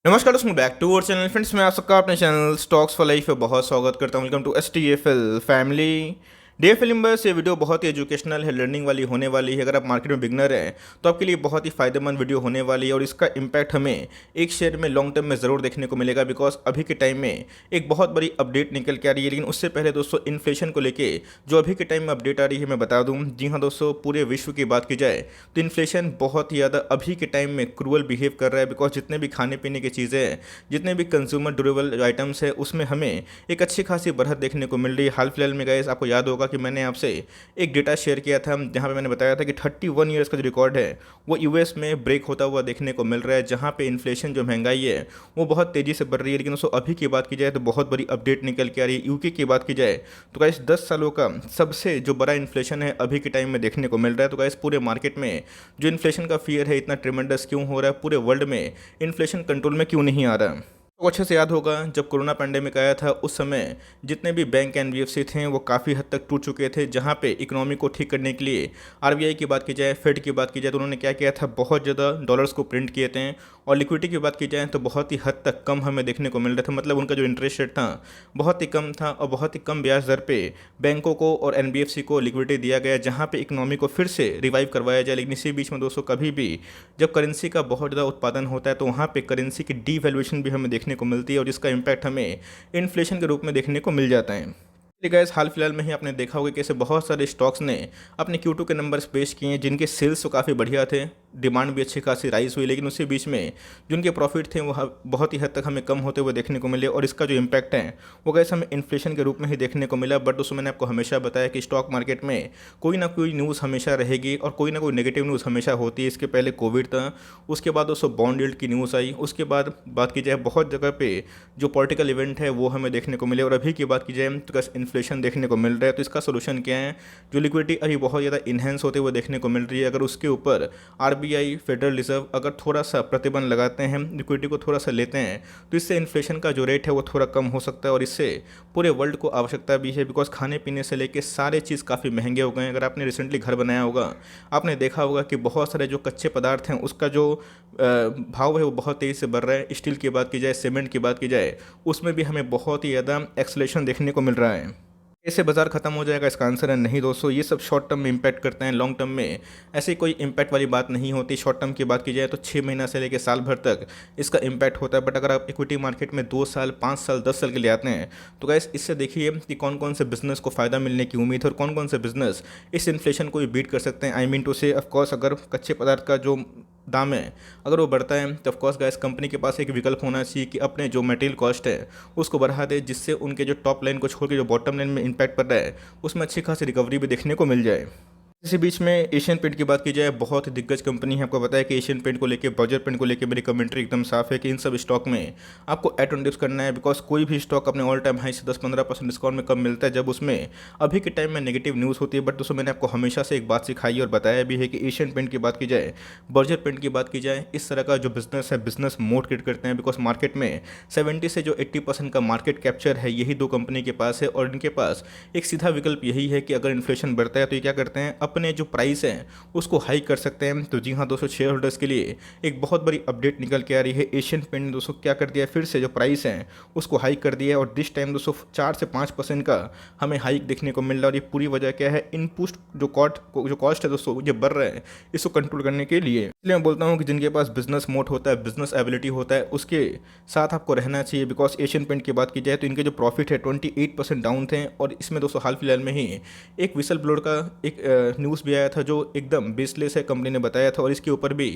नमस्कार दोस्तों, back to our channel friends. मैं आप सबका अपने चैनल स्टॉक्स फॉर लाइफ पे बहुत स्वागत करता हूं। Welcome to STFL family. DFL members, ये वीडियो बहुत ही एजुकेशनल है, लर्निंग वाली होने वाली है। अगर आप मार्केट में बिगनर हैं तो आपके लिए बहुत ही फायदेमंद वीडियो होने वाली है और इसका इम्पैक्ट हमें एक शेयर में लॉन्ग टर्म में ज़रूर देखने को मिलेगा, बिकॉज अभी के टाइम में एक बहुत बड़ी अपडेट निकल के आ रही है। लेकिन उससे पहले दोस्तों, इन्फ्लेशन को लेके जो अभी के टाइम में अपडेट आ रही है मैं बता दूं। जी हाँ दोस्तों, पूरे विश्व की बात की जाए तो इन्फ्लेशन बहुत ही ज़्यादा अभी के टाइम में क्रूअल बिहेव कर रहा है, बिकॉज जितने भी खाने पीने की चीज़ें हैं, जितने भी कंज्यूमर ड्यूरेबल आइटम्स है, उसमें हमें एक अच्छी खासी बढ़त देखने को मिल रही है। हाल फिलहाल में गाइस, आपको याद होगा कि मैंने आपसे एक डेटा शेयर किया था जहां पे मैंने बताया था कि 31 ईयर्स का जो रिकॉर्ड है वो यूएस में ब्रेक होता हुआ देखने को मिल रहा है, जहां पे इन्फ्लेशन जो महंगाई है वो बहुत तेज़ी से बढ़ रही है। लेकिन उसको अभी की बात की जाए तो बहुत बड़ी अपडेट निकल के आ रही है। यूके की बात की जाए तो गाइस 10 सालों का सबसे जो बड़ा इन्फ्लेशन है अभी के टाइम में देखने को मिल रहा है। तो गाइस, पूरे मार्केट में जो इन्फ्लेशन का फियर है इतना ट्रिमेंडस क्यों हो रहा है, पूरे वर्ल्ड में इन्फ्लेशन कंट्रोल में क्यों नहीं आ रहा। तो अच्छे से याद होगा, जब कोरोना पैंडेमिक आया था उस समय जितने भी बैंक एनबीएफसी थे वो काफ़ी हद तक टूट चुके थे, जहाँ पे इकोनॉमी को ठीक करने के लिए आरबीआई की बात की जाए, फेड की बात की जाए तो उन्होंने क्या किया था, बहुत ज़्यादा डॉलर्स को प्रिंट किए थे। और लिक्विडिटी की बात की जाए तो बहुत ही हद तक कम हमें देखने को मिल रहा था। मतलब उनका जो इंटरेस्ट रेट था बहुत ही कम था और बहुत ही कम ब्याज दर पे बैंकों को और एनबीएफसी को लिक्विडिटी दिया गया, जहाँ पे इकोनॉमी को फिर से रिवाइव करवाया जाए। लेकिन इसी बीच में दोस्तों, कभी भी जब करेंसी का बहुत ज़्यादा उत्पादन होता है तो वहाँ पे करेंसी की डीवैल्यूएशन भी हमें देखने को मिलती है और इसका इम्पैक्ट हमें इन्फ्लेशन के रूप में देखने को मिल जाता है। गाइस, हाल फिलहाल में ही आपने देखा होगा कैसे बहुत सारे स्टॉक्स ने अपने Q2 के नंबर्स पेश किए हैं, जिनके सेल्स तो काफ़ी बढ़िया थे, डिमांड भी अच्छी खासी राइज हुई। लेकिन उसी बीच में जो उनके प्रॉफिट थे वो बहुत ही हद तक हमें कम होते हुए देखने को मिले और इसका जो इम्पैक्ट है वो गाइस हमें इन्फ्लेशन के रूप में ही देखने को मिला। बट दोस्तों, मैंने आपको हमेशा बताया कि स्टॉक मार्केट में कोई ना कोई न्यूज़ हमेशा रहेगी और कोई ना कोई नेगेटिव न्यूज़ हमेशा होती है। इसके पहले कोविड था, उसके बाद दोस्तों बॉन्ड यील्ड की न्यूज़ आई, उसके बाद बात की जाए बहुत जगह पे जो पॉलिटिकल इवेंट है वो हमें देखने को मिले और अभी की बात की जाए तो बस इन्फ्लेशन देखने को मिल रहा है। तो इसका सोल्यूशन क्या है, जो लिक्विडिटी अभी बहुत ज़्यादा इन्हेंस होते हुए देखने को मिल रही है, अगर उसके ऊपर आरबीआई, फेडरल रिजर्व अगर थोड़ा सा प्रतिबंध लगाते हैं, लिक्विडिटी को थोड़ा सा लेते हैं, तो इससे इन्फ्लेशन का जो रेट है वो थोड़ा कम हो सकता है। और इससे पूरे वर्ल्ड को आवश्यकता भी है, बिकॉज खाने पीने से लेके सारे चीज़ काफ़ी महंगे हो गए हैं। अगर आपने रिसेंटली घर बनाया होगा, आपने देखा होगा कि बहुत सारे जो कच्चे पदार्थ हैं उसका जो भाव है वो बहुत तेज़ी से बढ़ रहा है। स्टील की बात की जाए, सीमेंट की बात की जाए, उसमें भी हमें बहुत ही ज़्यादा एक्सलेशन देखने को मिल रहा है। ऐसे बाजार खत्म हो जाएगा, इसका आंसर है नहीं दोस्तों। ये सब शॉर्ट टर्म में इम्पैक्ट करते हैं, लॉन्ग टर्म में ऐसी कोई इम्पैक्ट वाली बात नहीं होती। शॉर्ट टर्म की बात की जाए तो 6 महीना से लेकर साल भर तक इसका इम्पैक्ट होता है। बट अगर आप इक्विटी मार्केट में 2 साल, 5 साल, 10 साल के लिए आते हैं तो गाइस, इससे देखिए कि कौन कौन से बिजनेस को फ़ायदा मिलने की उम्मीद है और कौन कौन से बिजनेस इस इन्फ्लेशन को भी बीट कर सकते हैं। आई मीन टू से, ऑफकोर्स अगर कच्चे पदार्थ का जो दाम है अगर वो बढ़ता है तो ऑफकोर्स गाइस, कंपनी के पास एक विकल्प होना चाहिए कि अपने जो मटेरियल कॉस्ट है उसको बढ़ा दे, जिससे उनके जो टॉप लाइन को छोड़ के जो बॉटम लाइन में इम्पैक्ट पड़ रहा है उसमें अच्छी खासी रिकवरी भी देखने को मिल जाए। इसी बीच में एशियन पेंट की बात की जाए, बहुत ही दिग्गज कंपनी है। आपको पता है कि एशियन पेंट को लेकर, बर्जर पेंट को लेकर मेरी कमेंट्री एकदम साफ है कि इन सब स्टॉक में आपको एट ऑन डिप्स करना है, बिकॉज कोई भी स्टॉक अपने ऑल टाइम हाई से 10-15% डिस्काउंट में कब मिलता है, जब उसमें अभी के टाइम में नेगेटिव न्यूज़ होती है। बट दोस्तों, मैंने आपको हमेशा से एक बात सिखाई और बताया भी है कि एशियन पेंट की बात की जाए, बर्जर पेंट की बात की जाए, इस तरह का जो बिजनेस है, बिजनेस मोड क्रिएट करते हैं, बिकॉज मार्केट में 70 से जो 80% का मार्केट कैप्चर है यही दो कंपनी के पास है। और इनके पास एक सीधा विकल्प यही है कि अगर इन्फ्लेशन बढ़ता है तो ये क्या करते हैं, अपने जो प्राइस है उसको हाई कर सकते हैं। तो जी हाँ दोस्तों, शेयर होल्डर्स के लिए एक बहुत बड़ी अपडेट निकल के आ रही है। एशियन पेंट ने दोस्तों क्या कर दिया, फिर से जो प्राइस है उसको हाइक कर दिया है और दिस टाइम दोस्तों 4 से 5% का हमें हाइक देखने को मिल रहा है। और ये पूरी वजह क्या है, इनपुट जो कॉस्ट है दोस्तों ये बढ़ रहा है, इसको कंट्रोल करने के लिए। इसलिए मैं बोलता हूँ कि जिनके पास बिजनेस मोड होता है, बिजनेस एबिलिटी होता है, उसके साथ आपको रहना चाहिए। बिकॉज एशियन पेंट की बात की जाए तो इनके जो प्रॉफिट है 28% डाउन थे। और इसमें दोस्तों हाल फिलहाल में ही एक विसल ब्लोअर का एक न्यूज़ भी आया था जो एकदम बेसलेस है, कंपनी ने बताया था और इसके ऊपर भी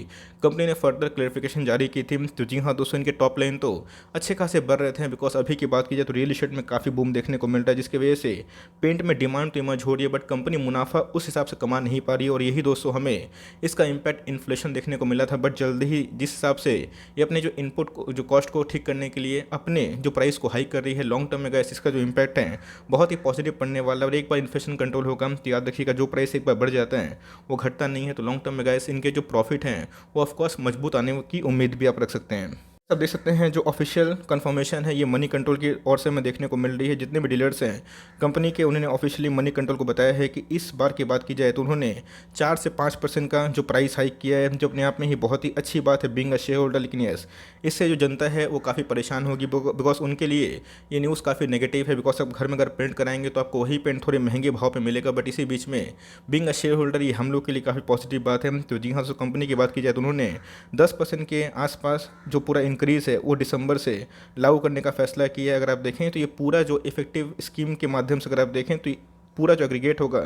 कंपनी ने फर्दर क्लेरिफिकेशन जारी की थी। तो जी हाँ दोस्तों, इनके टॉप लाइन तो अच्छे खासे बढ़ रहे थे। बिकॉज अभी की बात की जाए तो रियल इस्टेट में काफ़ी बूम देखने को मिल रहा है, जिसकी वजह से पेंट में डिमांड तो इमर्ज हो रही है, बट कंपनी मुनाफा उस हिसाब से कमा नहीं पा रही है। और यही दोस्तों हमें इसका इम्पैक्ट इन्फ्लेशन देखने को मिला था। बट जल्दी ही जिस हिसाब से ये अपने जो इनपुट को, जो कॉस्ट को ठीक करने के लिए अपने जो प्राइस को हाई कर रही है, लॉन्ग टर्म में गैस इसका जो इम्पैक्ट है बहुत ही पॉजिटिव पड़ने वाला है। और एक बार इन्फ्लेशन कंट्रोल होगा तो याद रखिएगा, जो प्राइस एक बार बढ़ जाता है वो घटता नहीं है। तो लॉन्ग टर्म में गाइस इनके जो प्रॉफिट हैं वो ऑफकोर्स मजबूत आने की उम्मीद भी आप रख सकते हैं। आप देख सकते हैं जो ऑफिशियल कंफर्मेशन है ये मनी कंट्रोल की ओर से हमें देखने को मिल रही है। जितने भी डीलर्स हैं कंपनी के, उन्होंने ऑफिशियली मनी कंट्रोल को बताया है कि इस बार की बात की जाए तो उन्होंने 4 से 5% का जो प्राइस हाइक किया है, जो अपने आप में ही बहुत ही अच्छी बात है बीइंग अ शेयर होल्डर। लेकिन यस, इससे जो जनता है वो काफ़ी परेशान होगी, बिकॉज उनके लिए ये न्यूज़ काफ़ी नेगेटिव है। बिकॉज आप घर में अगर प्रिंट कराएंगे तो आपको वही पेंट थोड़े महंगे भाव पर मिलेगा, बट इसी बीच में बीइंग अ शेयर होल्डर ये हम लोग के लिए काफ़ी पॉजिटिव बात है। तो जी हाँ, तो कंपनी की बात की जाए तो उन्होंने 10% के आसपास जो पूरा इंक्रीज़ है वो दिसंबर से लागू करने का फैसला किया है। अगर आप देखें तो ये पूरा जो इफेक्टिव स्कीम के माध्यम से अगर आप देखें तो पूरा जो एग्रीगेट होगा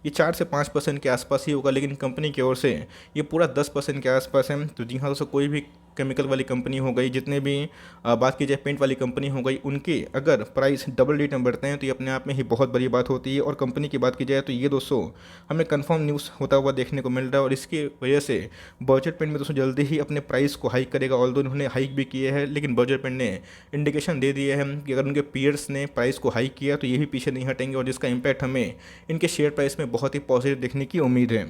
ये 4 से 5% के आसपास ही होगा, लेकिन कंपनी की ओर से ये पूरा 10% के आसपास है। तो जी हाँ दोस्तों, कोई भी केमिकल वाली कंपनी हो गई, जितने भी बात की जाए पेंट वाली कंपनी हो गई, उनके अगर प्राइस डबल डिजिट में बढ़ते हैं तो ये अपने आप में ही बहुत बड़ी बात होती है। और कंपनी की बात की जाए तो ये दोस्तों हमें कंफर्म न्यूज़ होता हुआ देखने को मिल रहा है, और इसकी वजह से बर्जर पेंट में दोस्तों जल्दी ही अपने प्राइस को हाइक करेगा। ऑल्दो उन्होंने हाइक भी किए हैं, लेकिन बर्जर पेंट ने इंडिकेशन दे दिया है कि अगर उनके पीयर्स ने प्राइस को हाइक किया तो ये भी पीछे नहीं हटेंगे, और जिसका इम्पैक्ट हमें इनके शेयर प्राइस में बहुत ही पॉजिटिव देखने की उम्मीद है।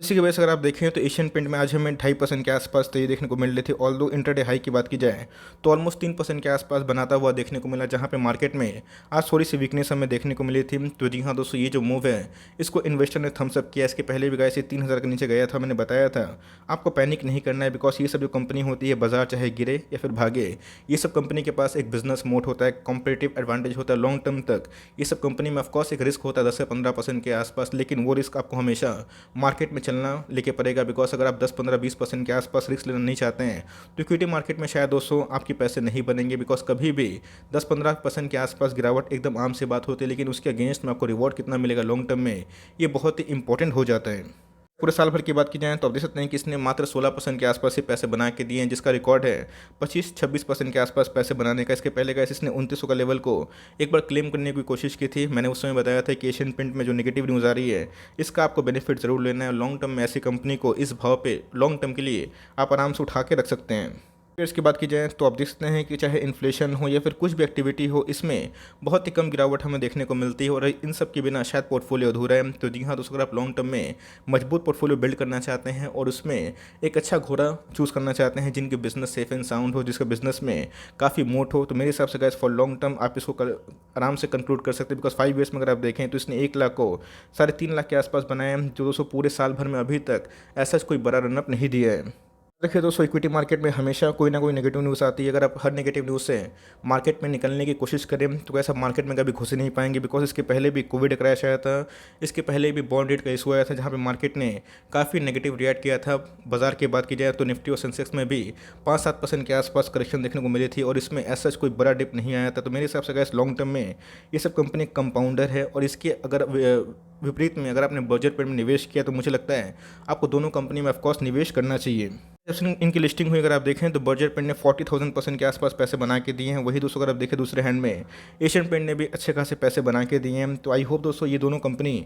इसी की वजह से अगर आप देखें तो एशियन पेंट में आज हमें 2.5% के आसपास तो ये देखने को मिल रही थी। ऑल्दो इंटरडे हाई की बात की जाए तो ऑलमोस्ट 3% के आसपास बनाता हुआ देखने को मिला, जहाँ पे मार्केट में आज थोड़ी सी वीकनेस हमें देखने को मिली थी। तो जी हाँ दोस्तों, ये जो मूव है इसको इन्वेस्टर ने थम्स अप किया। इसके पहले भी गए से 3,000 के नीचे गया था, मैंने बताया था आपको पैनिक नहीं करना है, बिकॉज ये सब जो कंपनी होती है, बाजार चाहे गिरे या फिर भागे, ये सब कंपनी के पास एक बिजनेस मोड होता है, कॉम्पिटिटिव एडवांटेज होता है लॉन्ग टर्म तक। ये सब कंपनी में ऑफकोर्स एक रिस्क होता है 10 से 15% के आसपास, लेकिन वो रिस्क आपको हमेशा मार्केट में चलना लेके पड़ेगा। बिकॉज अगर आप 10, 15, 20% के आसपास रिस्क लेना नहीं चाहते हैं तो इक्विटी मार्केट में शायद दोस्तों आपके पैसे नहीं बनेंगे। बिकॉज कभी भी 10-15% के आसपास गिरावट एकदम आम सी बात होती है, लेकिन उसके अगेंस्ट में आपको रिवॉर्ड कितना मिलेगा लॉन्ग टर्म में, ये बहुत ही इंपॉर्टेंट हो जाता है। पूरे साल भर की बात की जाए तो आप देख सकते हैं कि इसने मात्र 16% के आसपास ही पैसे बना के दिए हैं, जिसका रिकॉर्ड है 25-26% के आसपास पैसे बनाने का। इसके पहले का इसने 2900 का लेवल को एक बार क्लेम करने की कोशिश की थी। मैंने उस समय बताया था कि एशियन पेंट में जो नेगेटिव न्यूज़ आ रही है इसका आपको बेनिफिट ज़रूर लेना है। लॉन्ग टर्म में ऐसी कंपनी को इस भाव पर लॉन्ग टर्म के लिए आप आराम से उठा के रख सकते हैं। इसकी बात की जाए तो आप देख सकते हैं कि चाहे इन्फ्लेशन हो या फिर कुछ भी एक्टिविटी हो, इसमें बहुत ही कम गिरावट हमें देखने को मिलती है, और इन सब के बिना शायद पोर्टफोलियो अधूरा है। तो जी हाँ दोस्तों, अगर आप लॉन्ग टर्म में मजबूत पोर्टफोलियो बिल्ड करना चाहते हैं और उसमें एक अच्छा घोड़ा चूज़ करना चाहते हैं जिनके बिजनेस सेफ एंड साउंड हो, जिसका बिजनेस में काफ़ी मोट हो, तो मेरे हिसाब से गाइस फॉर लॉन्ग टर्म आप इसको आराम से कंक्लूड कर सकते हैं। बिकॉज 5 ईयर्स में अगर आप देखें तो इसने 1 लाख को 3.5 लाख के आसपास बनाया है, जो दोस्तों पूरे साल भर में अभी तक ऐसा कोई बड़ा रनअप नहीं दिया है। देखिए दोस्तों, इक्विटी मार्केट में हमेशा कोई ना कोई नेगेटिव न्यूज़ आती है। अगर आप हर नेगेटिव न्यूज़ से मार्केट में निकलने की कोशिश करें तो कैसा मार्केट में कभी घुस ही नहीं पाएंगे। बिकॉज इसके पहले भी कोविड क्रैश आया था, इसके पहले भी बॉन्ड रेट का इशू आया था, जहाँ पे मार्केट ने काफ़ी नेगेटिव रिएक्ट किया था। बाजार की बात की जाए तो निफ्टी और सेंसेक्स में भी 5-7% के आसपास करेक्शन देखने को मिली थी, और इसमें ऐसा कोई बड़ा डिप नहीं आया था। तो मेरे हिसाब से गैस लॉन्ग टर्म में ये सब कंपनी कंपाउंडर है, और इसके अगर विपरीत में अगर आपने बजट पर निवेश किया तो मुझे लगता है आपको दोनों कंपनी में ऑफकोर्स निवेश करना चाहिए। जब इनकी लिस्टिंग हुई अगर आप देखें तो बर्जर पेंट ने 40,000% के आसपास पैसे बना के दिए हैं। वही दोस्तों अगर आप देखें दूसरे हैंड में एशियन पेंट ने भी अच्छे खासे पैसे बना के दिए हैं। तो आई होप दोस्तों ये दोनों कंपनी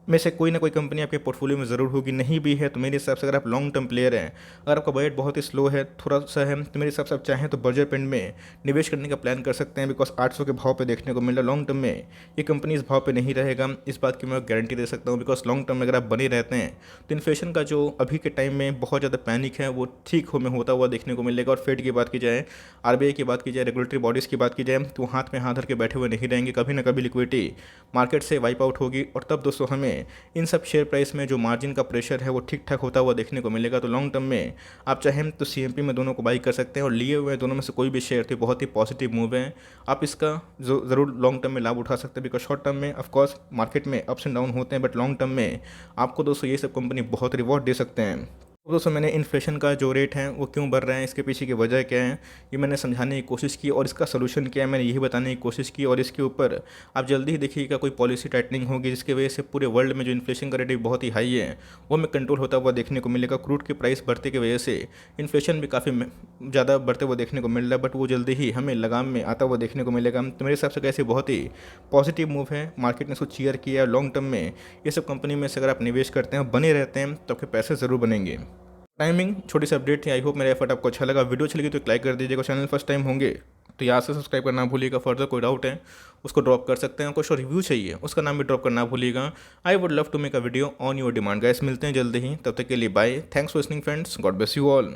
में से कोई ना कोई कंपनी आपके पोर्टफोलियो में ज़रूर होगी। नहीं भी है तो मेरे हिसाब से अगर आप लॉन्ग टर्म प्लेयर हैं, अगर आपका बजट बहुत ही स्लो है, थोड़ा सा है, तो मेरे हिसाब से आप चाहें तो बर्जर पेंट में निवेश करने का प्लान कर सकते हैं। बिकॉज 800 के भाव पे देखने को मिल रहा है। लॉन्ग टर्म में ये कंपनी इस भाव पे नहीं रहेगा, इस बात की मैं गारंटी दे सकता हूँ। बिकॉज लॉन्ग टर्म में अगर आप बने रहते हैं तो इन्फ्लेशन का जो अभी के टाइम में बहुत ज़्यादा पैनिक है वो ठीक में होता हुआ देखने को मिलेगा। और फेड की बात की जाए, आरबीआई की बात की जाए, रेगुलेटरी बॉडीज़ की बात की जाए, तो हाथ में हाथ धर के बैठे हुए नहीं रहेंगे। कभी ना कभी लिक्विडिटी मार्केट से वाइप आउट होगी, और तब दोस्तों हमें इन सब शेयर प्राइस में जो मार्जिन का प्रेशर है वो ठीक ठाक होता हुआ देखने को मिलेगा। तो लॉन्ग टर्म में आप चाहें तो सीएमपी में दोनों को बाई कर सकते हैं, और लिए हुए दोनों में से कोई भी शेयर थे बहुत ही पॉजिटिव मूव है, आप इसका ज़रूर लॉन्ग टर्म में लाभ उठा सकते हैं। बिकॉज शॉर्ट टर्म में ऑफकोर्स मार्केट में अप्स एंड डाउन होते हैं, बट लॉन्ग टर्म में आपको दोस्तों ये सब कंपनी बहुत रिवॉर्ड दे सकते हैं। तो दोस्तों मैंने इन्फ्लेशन का जो रेट है वो क्यों बढ़ रहा है, इसके पीछे की वजह क्या है, ये मैंने समझाने की कोशिश की, और इसका सोल्यूशन क्या है मैंने यही बताने की कोशिश की। और इसके ऊपर आप जल्दी ही देखिएगा कोई पॉलिसी टाइटनिंग होगी, जिसकी वजह से पूरे वर्ल्ड में जो इन्फ्लेशन का रेट बहुत ही हाई है वो हमें कंट्रोल होता हुआ देखने को मिलेगा। क्रूड की प्राइस बढ़ने की वजह से इन्फ्लेशन भी काफ़ी ज़्यादा बढ़ते हुए देखने को मिल रहा है, बट वो जल्दी ही हमें लगाम में आता हुआ देखने को मिलेगा। तो मेरे हिसाब से कैसे बहुत ही पॉजिटिव मूव है, मार्केट ने इसको चीयर किया है। लॉन्ग टर्म में ये सब कंपनी में से अगर आप निवेश करते हैं, बने रहते हैं, तो आपके पैसे ज़रूर बनेंगे। टाइमिंग छोटी सी अपडेट थी। आई होप मेरा एफर्ट आपको अच्छा लगा। वीडियो अच्छी लगी तो एक लाइक कर दीजिएगा। चैनल फर्स्ट टाइम होंगे तो यहाँ से सब्सक्राइब करना ना भूलिएगा। फर्दर कोई डाउट है उसको ड्रॉप कर सकते हैं, कुछ रिव्यू चाहिए उसका नाम भी ड्रॉप करना ना भूलिएगा। I would love to make a video on your demand. Guys मिलते हैं जल्दी ही, तब तक के लिए bye. Thanks for listening friends, God bless you all.